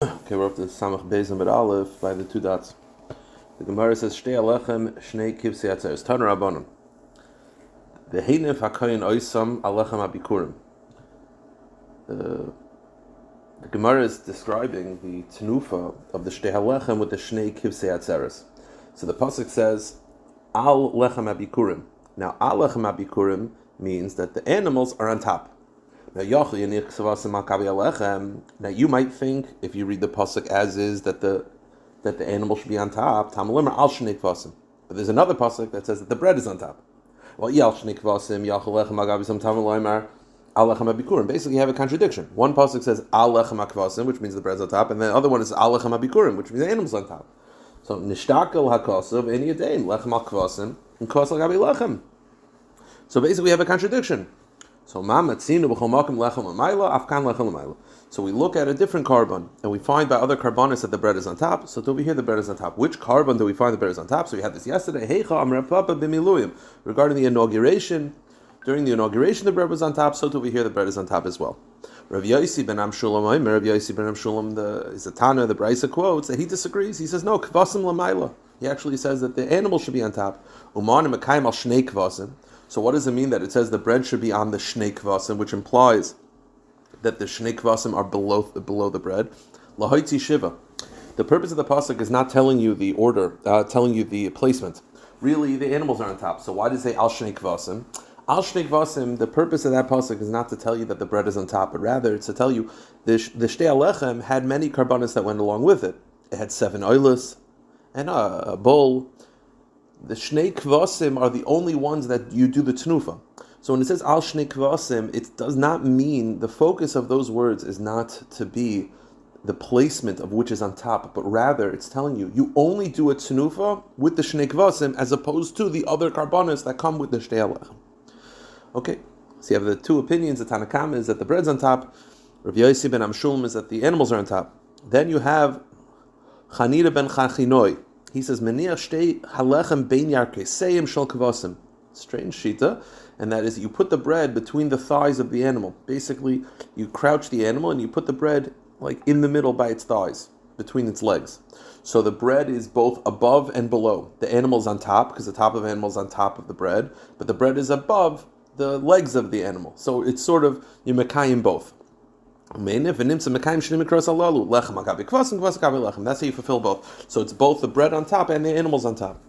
Okay, we're up to Samach Beis Amid Aleph by the two dots. The Gemara says, Shtei alechem, shnei kivsei atzeres. Tana Rabbanon. V'heinef hakayin oisam alechem abikurim. The Gemara is describing the tenufa of the Shtei alechem with the shnei kivsei atzeres. So the pasuk says, Al lechem abikurim. Now, Al lechem abikurim means that the animals are on top. Now you might think, if you read the pasuk as is, that the animal should be on top. But there's another pasuk that says that the bread is on top. Well, basically you have a contradiction. One pasuk says al lechem hakvasim, which means the bread's on top, and the other one is al lechem habikurim, which means the animal's on top. So nishtakel hakasav en yadein lechem hakvasim and kos lagabi lechem. So basically we have a contradiction. So we look at a different carbon, and we find by other carbonis that the bread is on top. So over here the bread is on top. Which carbon do we find the bread is on top? So we had this yesterday. Regarding the inauguration, during the inauguration the bread was on top. So over here the bread is on top as well. Rabbi Yosi ben Amshulam, the Tana, the Brisa quotes that he disagrees. He says no, kvasim l'mayla. He actually says that the animal should be on top. Uman mekayim al shnei kvasim. So what does it mean that it says the bread should be on the shnei kvasim, which implies that the shnei kvasim are below the bread? Lahaitzi shiva. The purpose of the pasuk is not telling you the order, telling you the placement. Really, the animals are on top. So why does it say al shnei kvasim? Al shnei kvasim, the purpose of that pasuk is not to tell you that the bread is on top, but rather it's to tell you the shtei alechem had many karbanos that went along with it. It had 7 oilus and a bowl. The shnei kvasim are the only ones that you do the tenufa. So when it says al shnei kvasim, it does not mean, the focus of those words is not to be the placement of which is on top, but rather it's telling you, you only do a tenufa with the shnei kvasim as opposed to the other karbanos that come with the shtei alechem. Okay, so you have the two opinions. The Tanakam is that the bread's on top. Rabbi Yosi ben Amshulam is that the animals are on top. Then you have Chanira ben Chachinoi. He says, "Meniach shtei halechem bein yarkesayim shel kvasim." Strange shita, and that is you put the bread between the thighs of the animal. Basically, you crouch the animal and you put the bread like in the middle by its thighs, between its legs. So the bread is both above and below. The animal's on top because the top of the animal is on top of the bread, but the bread is above the legs of the animal. So it's sort of you mekayim both. That's how you fulfill both. So it's both the bread on top and the animals on top.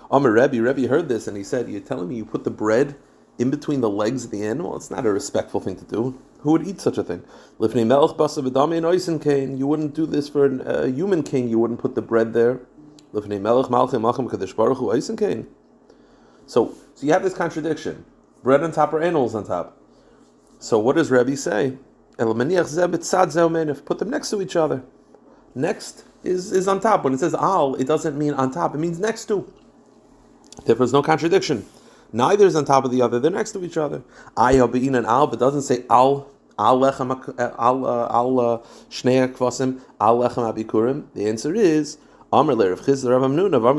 Rabbi heard this and he said, "You're telling me you put the bread in between the legs of the animal? It's not a respectful thing to do. Who would eat such a thing? You wouldn't do this for a human king. You wouldn't put the bread there. So you have this contradiction. Bread on top or animals on top. So what does Rabbi say? Put them next to each other. Next is on top. When it says al, it doesn't mean on top. It means next to. Therefore, there's no contradiction. Neither is on top of the other. They're next to each other. Ayah bein and al, but doesn't say al lechem shnei kvasim al lechem abikurim. The answer is Amar le Rav Chisda Rav Amnuna Rav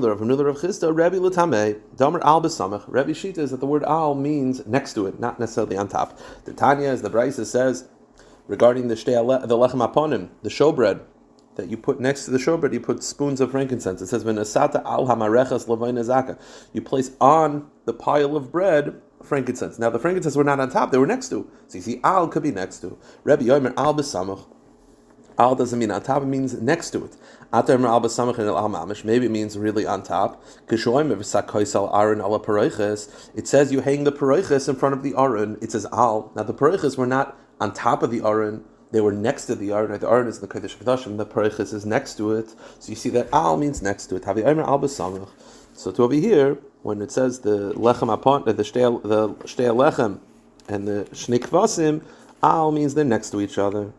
Chisda Rabbi l'tamei Damer al b'samach. Rabbi Shita is that the word al means next to it, not necessarily on top. The Tanya, as the Brisa says, regarding the lechem aponim, the showbread that you put next to the showbread, you put spoons of frankincense. It says v'nasata al hamarechas l'vayna zaka. You place on the pile of bread frankincense. Now the frankincense were not on top; they were next to. So you see, al could be next to. Rabbi Yomer al b'samach. Al doesn't mean on top; it means next to it. Maybe it means really on top. It says you hang the paroiches in front of the aron. It says al. Now the paroiches were not on top of the aron; they were next to the aron. The aron is in the kodesh kodashim. The paroiches is next to it. So you see that al means next to it. So to over here, when it says the lechem apon, the shtei lechem and the shnei kvasim, al means they're next to each other.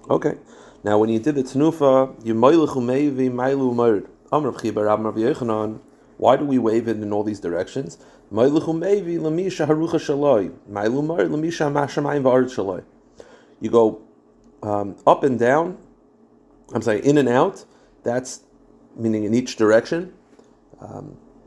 Okay. Now, when you did the tenufa, you moilichu meivi mailu mord. Amr b'chibar Rabbi Yochanan. Why do we wave it in all these directions? Moilichu meivi lemisha harucha shaloi. Mailu mord lemisha mashamayim v'aretz shaloi. You go up and down. In and out. That's meaning in each direction.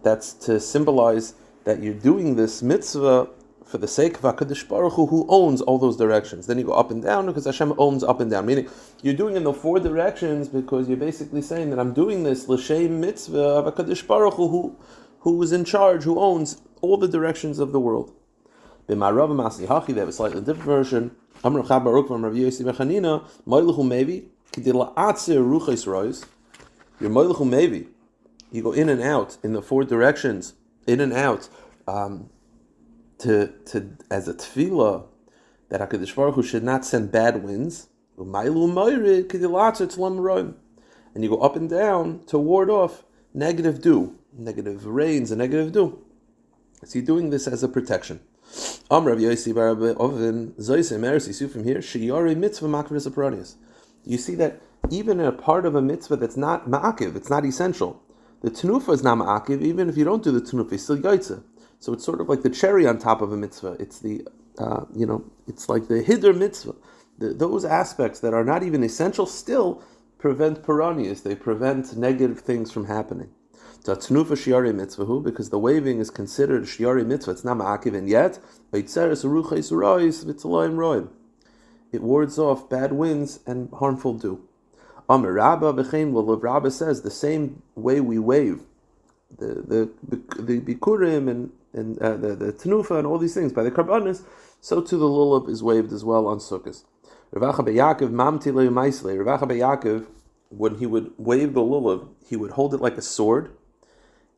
That's to symbolize that you're doing this mitzvah for the sake of HaKadosh Baruch Hu, who owns all those directions. Then you go up and down because Hashem owns up and down. Meaning, you're doing in the four directions because you're basically saying that I'm doing this l'shem mitzvah of HaKadosh Baruch Hu, who is in charge, who owns all the directions of the world. B'ma'arav Masli Hachi, they have a slightly different version. Amr Chav Baruch from Rabbi Yossi Bechanina, Moiluchu Mevi, K'dila Atzir Ruchais Rois. Your Moiluchu Mevi, you go in and out in the four directions, in and out, to as a tefillah that HaKadosh Baruch Hu should not send bad winds. And you go up and down to ward off negative dew, negative rains, and negative dew. So you're doing this as a protection. From here, you see that even in a part of a mitzvah that's not ma'akiv, it's not essential. The tenufa is not ma'akiv, even if you don't do the tenufa, it's still yaitza. So it's sort of like the cherry on top of a mitzvah. It's the, it's like the hiddur mitzvah. Those aspects that are not even essential still prevent piranias. They prevent negative things from happening. Because the waving is considered a shiari mitzvah. It's not ma'akiv, and yet it wards off bad winds and harmful dew. Rabbi says the same way we wave the bikurim and the tenufa and all these things by the karbanis, so too the lulav is waved as well on Sukkot. Rav Acha Yaakov, when he would wave the lulav, he would hold it like a sword,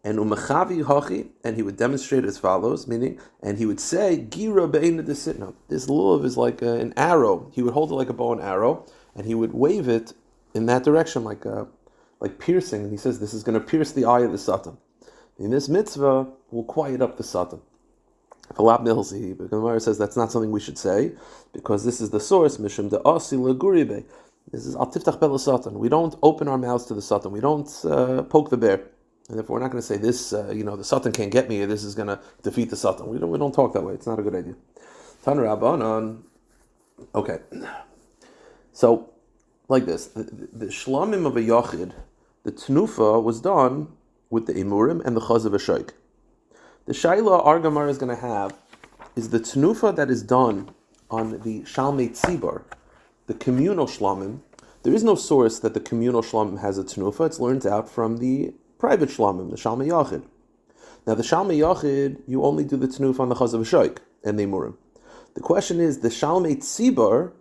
and umechavi hachi, and he would demonstrate as follows, meaning, and he would say, Gira be'ena desitna. This lulav is like an arrow. He would hold it like a bow and arrow, and he would wave it in that direction, like piercing. And he says, this is going to pierce the eye of the satan. In this mitzvah, will quiet up the satan. But the Gemara says that's not something we should say, because this is the source, Mishum de Asi Laguribe. This is Al Tiftach Bel Satan. We don't open our mouths to the satan. We don't poke the bear. And therefore, we're not going to say this, the Satan can't get me, or this is going to defeat the Satan. We don't talk that way. It's not a good idea. Tan Rabbanon. Okay. So, like this, the shlamim of a yachid, the tnufa was done with the imurim and the chaz of a shaykh. The shaila our Gemara is going to have is the tnufa that is done on the shalmei tzibur, the communal shlamim. There is no source that the communal shlamim has a tnufa. It's learned out from the private shlamim, the shalmei yachid. Now the shalmei yachid, you only do the tnufa on the chaz of a shaykh and the imurim. The question is, the shalmei tzibur,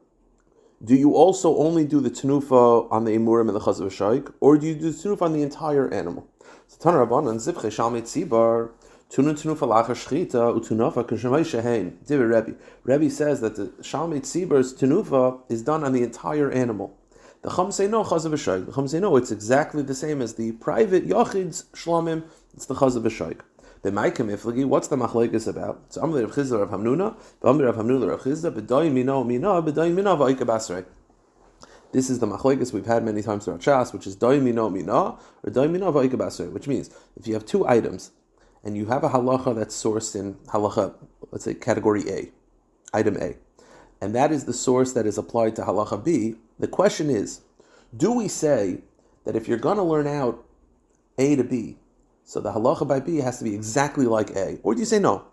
do you also only do the tenufa on the imurim and the chaz of a shaykh, or do you do the tenufa on the entire animal? So Tan Rabbanan zivche shalmei tzibar tunu tenufa lachar shchita utunafa k'shemay shehein. Divrei Rabbi. Rabbi says that the shalmei tzibar's tenufa is done on the entire animal. The Chum say no, chaz of a shaykh. The Chum say no, it's exactly the same as the private yachid's shlamim. It's the chaz of a shaykh. The Maikim Iflagi, what's the machlekes about? So Amr Rav Chizda Rav Hamnuna, Amr Rav Hamnuna Rav Chizda, B'day mina v'ayka basrei. This is the machlekes we've had many times throughout Shas, which is day mina or day mina v'ayka basrei, which means if you have two items and you have a halacha that's sourced in halacha, let's say category A, item A, and that is the source that is applied to halacha B, the question is, do we say that if you're going to learn out A to B, so the halacha by B has to be exactly like A? Or do you say no?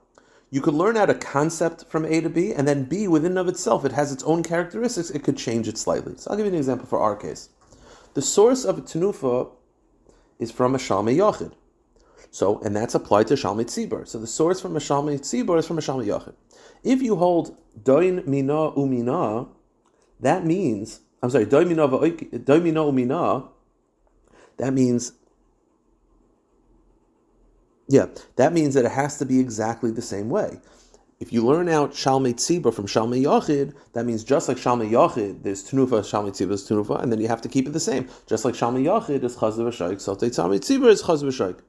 You could learn out a concept from A to B, and then B within and of itself, it has its own characteristics, it could change it slightly. So I'll give you an example for our case. The source of a tenufa is from a shalmei yachid. So, and that's applied to shalmei tzibur. So the source from a shalmei tzibur is from a shalmei yachid. If you hold doin mina umina, that means, doin mina umina, that means that it has to be exactly the same way. If you learn out Shalmei Tzibur from Shalmei Yachid, that means just like Shalmei Yachid, there's Tenufa, Shalmei Tzibur is Tenufa, and then you have to keep it the same. Just like Shalmei Yachid is Chaz v'Shaykh, so Shalmei Tzibur is Chaz v'Shaykh.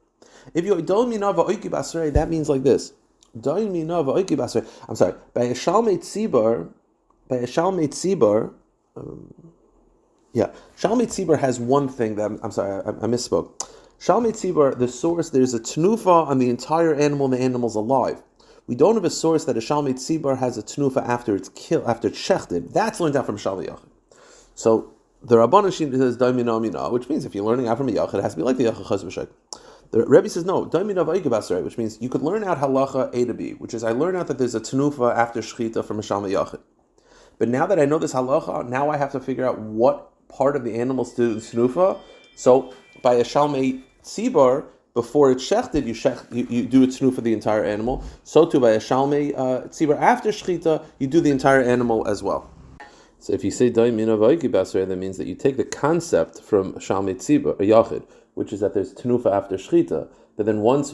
If you Doin Mina v'Oiki Basrei, that means like this. Doin Mina v'Oiki Basrei. I'm sorry. By a Shalmei Tzibur, Shalmei Tzibur has one thing that, I misspoke. Shalmei tzibur, the source, there's a tenufa on the entire animal and the animal's alive. We don't have a source that a shalmei tzibur has a tenufa after it's killed, after it's shechted. That's learned out from shalmei yachid. So the Rabbanan says daimina mina, which means if you're learning out from a yachid, it has to be like the yachid chaz v'shaykh. The Rebbe says no, which means you could learn out halacha A to B, which is I learn out that there's a tenufa after shechita from a shalmei yachid. But now that I know this halacha, now I have to figure out what part of the animals do the tenufa. So by a shalmei tzibur, before it's shechted, you do a tenufa for the entire animal. So too by a shalmei tzibur after shechita, you do the entire animal as well. So if you say daimina v'oiki basrei, that means that you take the concept from shalmei tzibur, a yachid, which is that there's tenufa after shechita. But then once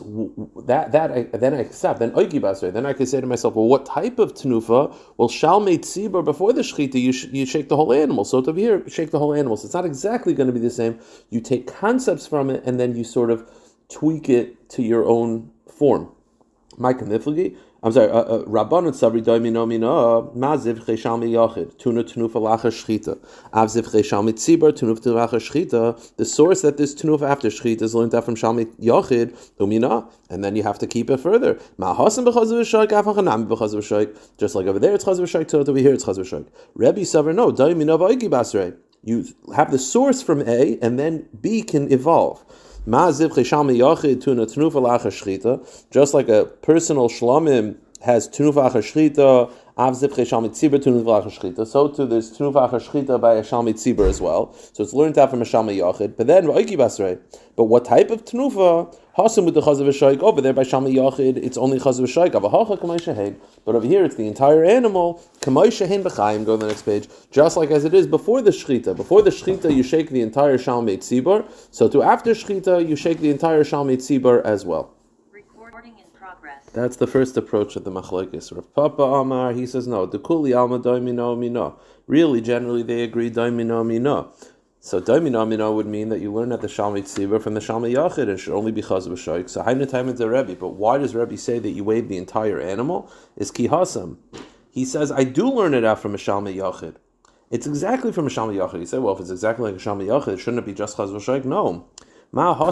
then I accept, then oiki basrei, then I can say to myself, well, what type of tenufa? Well, shalmei tzibur, before the shechita, you shake the whole animal. So over here, shake the whole animal. So it's not exactly going to be the same. You take concepts from it, and then you sort of tweak it to your own form. I'm sorry, Rabbanon Sabri Doimino Mina, Maziv Cheshalmi Yachid, Tuna Tunufa Lacha Shchita, Avziv Cheshalmi Tzibur, Tunufa Lacha Shchita. The source that this Tunufa after Shchita is learned out from Shalmi Yachid, Umina, and then you have to keep it further. Ma'hasim B'chazav Shaik, Afachanam B'chazav Shaik. Just like over there it's Chazav Shaik, so over here it's Chazav Shaik. Rebbe Sabri, no, Doimino V'oiki Basrei. You have the source from A, and then B can evolve. Just like a personal shlamim has tenufa achashchita, so too there's tenufa achashchita by a shalmei tzibur as well. So it's learned out from a shalmei yachid. But then but what type of tenufa? Hasam with the chazav v'shaik. Over there by shalmei yachid, it's only chazav v'shaik. But over here it's the entire animal. Go to the next page. Just like as it is before the shechita. Before the shechita you shake the entire shalmei tzibur. So to after shechita you shake the entire shalmei tzibur as well. That's the first approach of the machlokes. Rav Papa Amar, he says no. Dekuli alma doimino mino. Really, generally they agree doimino mino. So doimino mino would mean that you learn at the shalmei tzibur from the shalmei yachid and it should only be chazav v'shaik. So hainu time the Rebbe. But why does Rebbe say that you weigh the entire animal? Is ki hasam. He says I do learn it out from a shalmei yachid. It's exactly from a shalmei yachid. He said, well, if it's exactly like a shalmei yachid, shouldn't it be just chazav v'shaik? No. We learn out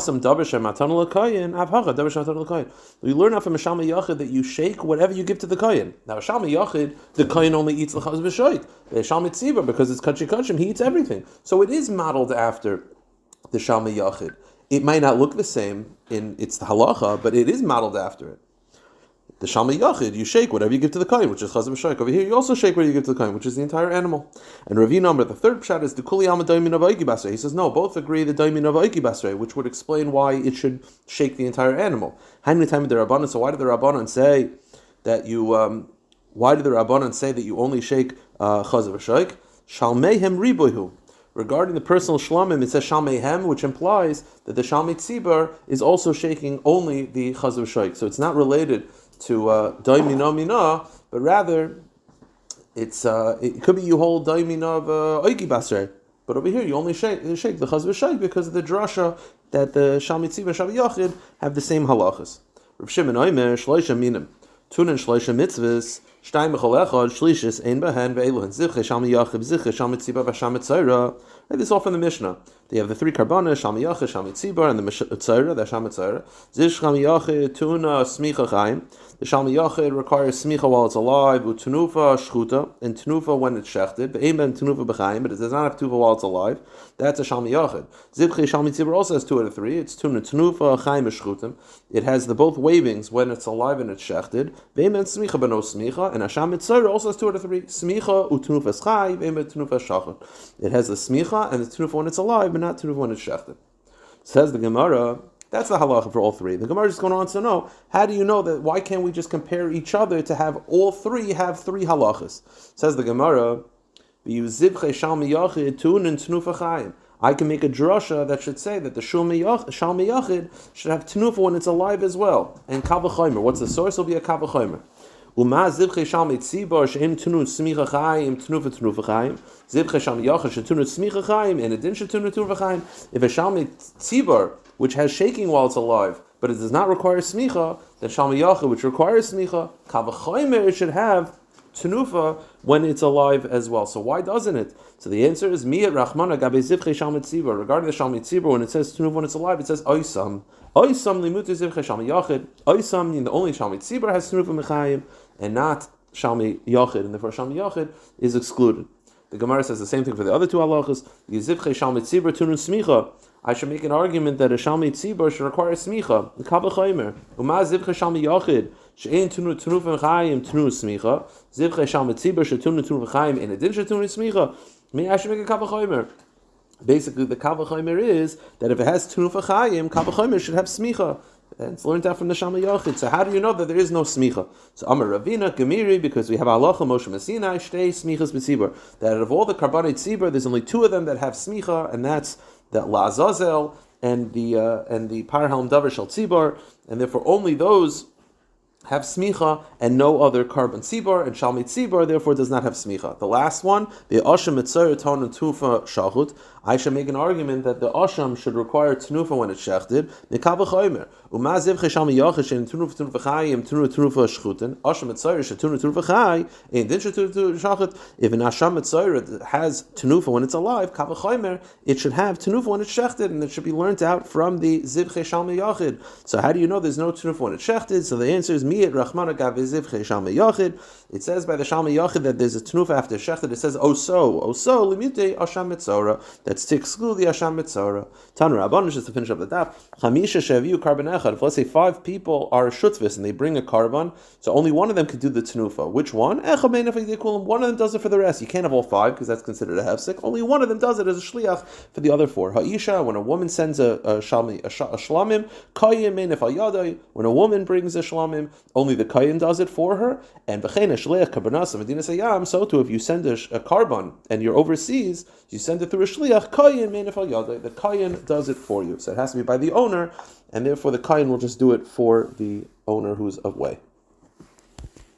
from a shalmei yachid that you shake whatever you give to the kohen. Now a shalmei yachid, the kohen only eats the chaz v'shoik. A shalmei tzibur, because it's kachi kachim, he eats everything. So it is modeled after the shalmei yachid. It might not look the same in its halacha, but it is modeled after it. The shalmei yachid, you shake whatever you give to the kohen, which is chaz v'shoik. Over here, you also shake whatever you give to the kohen, which is the entire animal. And Ravi number, the third pshat is the kuli alma daimin of oiki basrei. He says no, both agree the daimin of oiki basrei, which would explain why it should shake the entire animal. Hainu time the Rabbanan. So why did the Rabbanan say that you? Why did the Rabbanan say that you only shake chaz v'shoik? Shalmeihem ribohu. Regarding the personal shlamim, it says shalmeihem, which implies that the shalmei tzibur is also shaking only the chaz v'shoik. So it's not related to daimina mina, but rather it could be you hold daimina of oiki basrei, but over here you only shake the chaz v'shaik because of the drasha that the shalmei tzibur and shalmei yachid have the same halachas. Rav Shimon Omer shloisha minim tunin shloisha mitzvahs shtayim b'chol echad shlishis ein behen ve'eluhin zichre shalmei yachid zichre shalmei tzibur v'shalmei tzayra. This is all from the Mishnah. They have the three karbanas, shalmei yachid, shalmei tzibur, and the tzayra, the shalmei tzayra. Zish shalmei yachid tuna smicha chaim. The shalmei yachid requires smicha while it's alive, with tenufa shchuta, and tenufa when it's shechted. But amen tenufa b'chaim, but it does not have tenufa while it's alive. That's a shalmei yachid. Zivchi shalmei tzibur also has 2 out of 3. It's tuna tenufa chaim shchutim. It has the both wavings when it's alive and it's shechted. Amen smicha but no smicha, and a shalmei tzayra also has 2 out of 3. Smicha utenufa schai, amen tenufa shachat. It has the smicha and the tenufa when it's alive, but not tenufa when it's shechted. Says the Gemara. That's the halacha for all three. The Gemara is just going on to know, how do you know that? Why can't we just compare each other to have all three have 3 halachas? Says the Gemara, I can make a drasha that should say that the shalmei yachid should have tenufa when it's alive as well. And kavachomer, what's the source? Will be a kavachomer. Uma zivche shalmei tzibur she'im tunu smicha chaim tenufa chaim zivche shalmei yachid she'tunu smicha chaim and adin she'tunu chaim. If a shalmei tzibur which has shaking while it's alive, but it does not require smicha, then shalmei yachid, which requires smicha, kavachomer, it should have tenufa when it's alive as well. So why doesn't it? So the answer is miyat rachmana gabe zivche shalmei tzibur. Regarding the shalmei tzibur, when it says tenufa when it's alive, it says oisam. Oisam limutu zivche shalmei yachid. Oisam means the only shalmei tzibur has tenufa mechayim, and not shalmei yachid, and therefore shalmei yachid is excluded. The Gemara says the same thing for the other 2 halachas. Yizivche shalmei tzibur tunun smicha. I should make an argument that a Shalmi Tzibor should require smicha. Kavach Chaimer. Uma zivcha Shalmi Yachid. She'ein tunu v'chayim tunu smicha. Zivcha Shalmi Tzibor shetunu v'chayim in adin shetunu smicha. I should make a Kavach Chaimer. Basically, the Kavach Chaimer is that if it has tunu v'chayim, Kavach Chaimer should have smicha. And it's learned out from the Shalmi Yachid. So how do you know that there is no smicha? So Amar Ravina Gemiri, because we have halacha Moshe Messinai Shtei Smichas B'Tzibur, that out of all the Karbanei Tzibur, there's only two of them that have smicha, and that's the La'azazel and the Parhalm Davar Shel Tzibur, and therefore only those have smicha and no other carbon tzibur, and shalmi tzibur therefore does not have smicha. The last one, the asham mitzayir ton and tufa shachut. I should make an argument that the asham should require tenufa when it's shechted. Nikava chaymer umaziv cheshalmi yachish and tenufa chayim tenufa shchuten. Asham mitzayir should tenufa chay and then should shachut. If an asham mitzayir has tenufa when it's alive, kava chaymer, it should have tenufa when it's shechted, and it should be learned out from the ziv cheshalmi yachid. So how do you know there's no tenufa when it's shechted? So the answer is it says by the Shalmi Yachid that there's a tenufa after shechted. It says oso limite asham mitzora. That's to exclude the asham mitzora. Tanu Rabban, just to finish up the daf. Chamisha sheviu carbon echad. If let's say 5 people are shutvis and they bring a carbon, so only one of them could do the tenufa. Which one? One of them does it for the rest. You can't have all 5 because that's considered a hefsek. Only one of them does it as a shliach for the other 4. Ha'isha, when a woman sends a shlamim, kayim meinef al yadai. When a woman brings a shlamim, only the kayin does it for her. And v'chein shliach karbanas medina sayam. So too, if you send a carbon and you're overseas, you send it through a shliach. Kayin meinef al yadai. The kayin does it for you. So it has to be by the owner, and therefore the kayin will just do it for the owner who's away.